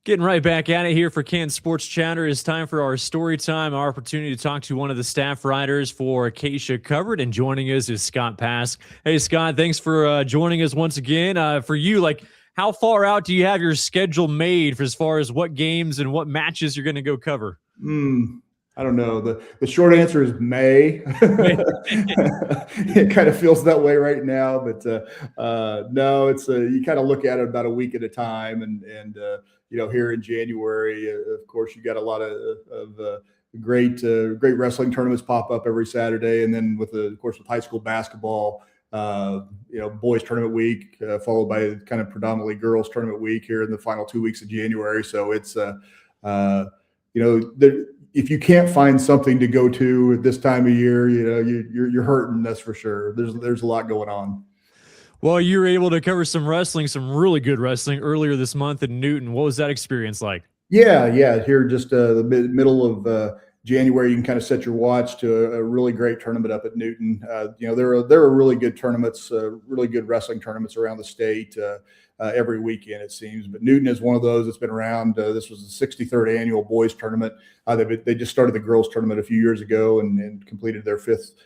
Getting right back at it here for Kansas Sports Chatter. It's time for our story time, our opportunity to talk to one of the staff writers for KSHSAA Covered, and joining us is Scott Paske. Hey, Scott, thanks for joining us once again. For you, how far out do you have your schedule made for as far as what games and what matches you're going to go cover? I don't know. The short answer is May. It kind of feels that way right now, but no, it's you kind of look at it about a week at a time, and here in January, of course, you got a lot of great wrestling tournaments pop up every Saturday, and then of course with high school basketball. Boys tournament week, followed by kind of predominantly girls tournament week here in the final 2 weeks of January. So it's if you can't find something to go to at this time of year, you're hurting. That's for sure. There's a lot going on. Well, you were able to cover some wrestling, some really good wrestling earlier this month in Newton. What was that experience like? Yeah. Here, just the middle of January, you can kind of set your watch to a really great tournament up at Newton. There are really good tournaments, really good wrestling tournaments around the state every weekend, it seems. But Newton is one of those that's been around. This was the 63rd annual boys tournament. They just started the girls tournament a few years ago and completed their fifth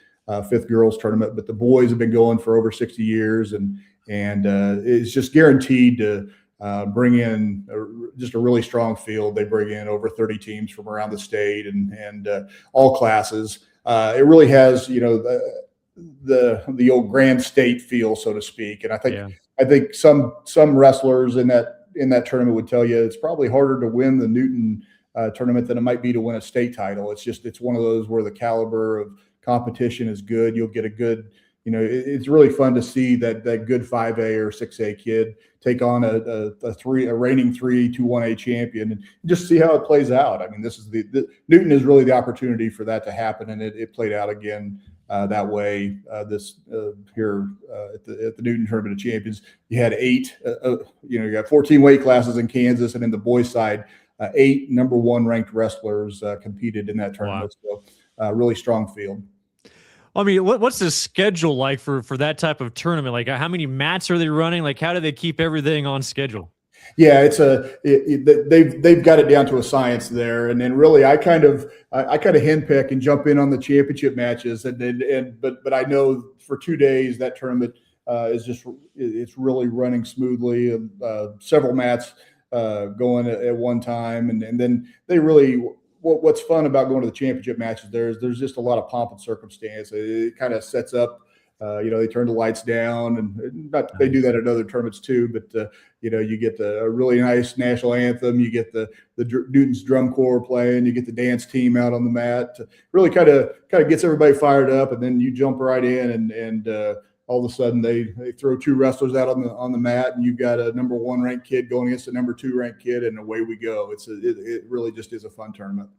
girls tournament. But the boys have been going for over 60 years, and it's just guaranteed to bring in just a really strong field. They bring in over 30 teams from around the state and all classes. It really has, the old Grand State feel, so to speak. And I think some wrestlers in that tournament would tell you it's probably harder to win the Newton tournament than it might be to win a state title. It's one of those where the caliber of competition is good. You'll get a good, it's really fun to see that good 5A or 6A kid take on a reigning 3-2-1A champion and just see how it plays out. I mean, this is Newton is really the opportunity for that to happen, and it played out again that way here at the Newton Tournament of Champions. You had you got 14 weight classes in Kansas, and in the boys side, 8 number 1 ranked wrestlers competed in that tournament. Wow. So really strong field. I mean, what's the schedule like for that type of tournament? Like, how many mats are they running? Like, how do they keep everything on schedule? Yeah, they've got it down to a science there, and then really I kind of handpick and jump in on the championship matches, but I know for 2 days that tournament it's really running smoothly, and several mats going at one time, and then they really. What's fun about going to the championship matches there's just a lot of pomp and circumstance. It kind of sets up, they turn the lights down, and they do that at other tournaments too. But you get a really nice national anthem. You get the Newton's drum corps playing. You get the dance team out on the mat. Really kind of gets everybody fired up, and then you jump right in, and all of a sudden they throw 2 wrestlers out on the mat, and you've got a number 1 ranked kid going against a number 2 ranked kid, and away we go. It really just is a fun tournament.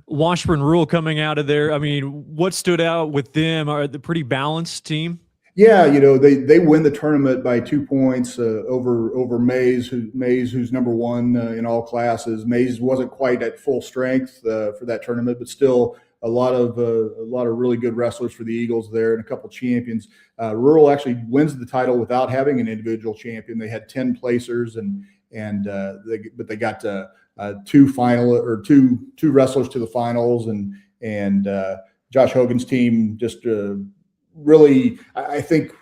Washburn Rural coming out of there. I mean, what stood out with them? Are the pretty balanced team? Yeah, they win the tournament by 2 points over Mays, who's number 1 in all classes. Mays wasn't quite at full strength for that tournament, but still a lot of really good wrestlers for the Eagles there, and a couple champions. Rural actually wins the title without having an individual champion. They had 10 placers, but they got 2 wrestlers to the finals, and Josh Hogan's team just really, I think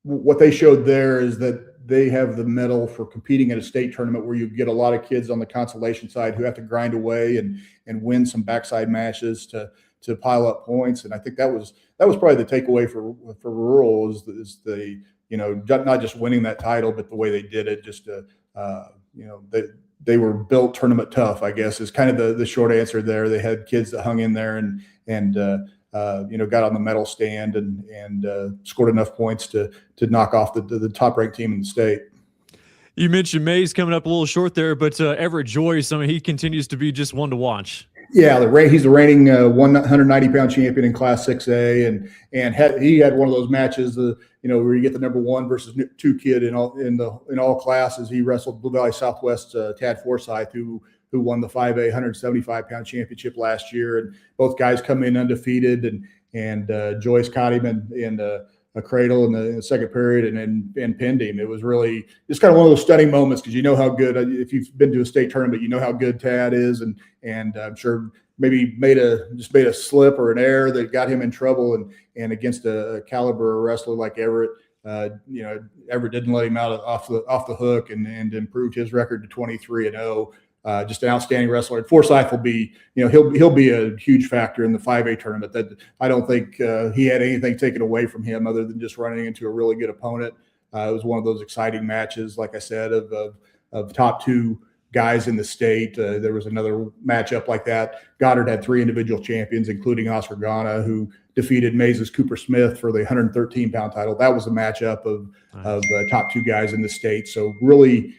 what they showed there is that they have the medal for competing at a state tournament where you get a lot of kids on the consolation side who have to grind away and win some backside matches to pile up points. And I think that was probably the takeaway for Rural is the not just winning that title, but the way they did it. Just they were built tournament tough, I guess, is kind of the short answer there. They had kids that hung in there and got on the medal stand and scored enough points to knock off the top ranked team in the state. You mentioned Mays coming up a little short there, but Everett Joyce, I mean, he continues to be just one to watch. Yeah, he's the reigning 190-pound champion in Class 6A, and he had one of those matches, where you get the number 1 versus 2 kid in all classes. He wrestled Blue Valley Southwest Tad Forsyth, who won the 5A 175-pound championship last year, and both guys come in undefeated, and Joyce caught him in a cradle in the second period and pinned him. It was really just kind of one of those stunning moments, because you know how good, if you've been to a state tournament, you know how good Tad is, and I'm sure maybe made a slip or an error that got him in trouble, and against a caliber wrestler like Everett. Everett didn't let him out off the hook and improved his record to 23-0. Just an outstanding wrestler. And Forsyth will be, he'll be a huge factor in the 5A tournament. That I don't think he had anything taken away from him other than just running into a really good opponent. It was one of those exciting matches, like I said, of top two guys in the state. There was another matchup like that. Goddard had 3 individual champions, including Oscar Ghana, who defeated Maze's Cooper Smith for the 113-pound title. That was a matchup of top 2 guys in the state. So really,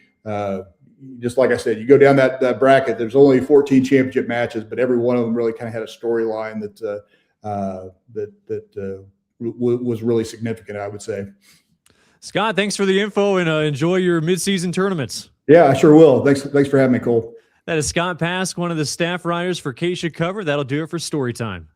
just like I said, you go down that bracket, there's only 14 championship matches, but every one of them really kind of had a storyline that was really significant, I would say. Scott, thanks for the info, and enjoy your midseason tournaments. Yeah, I sure will. Thanks for having me, Cole. That is Scott Paske, one of the staff writers for KSHSAA Covered. That'll do it for Storytime.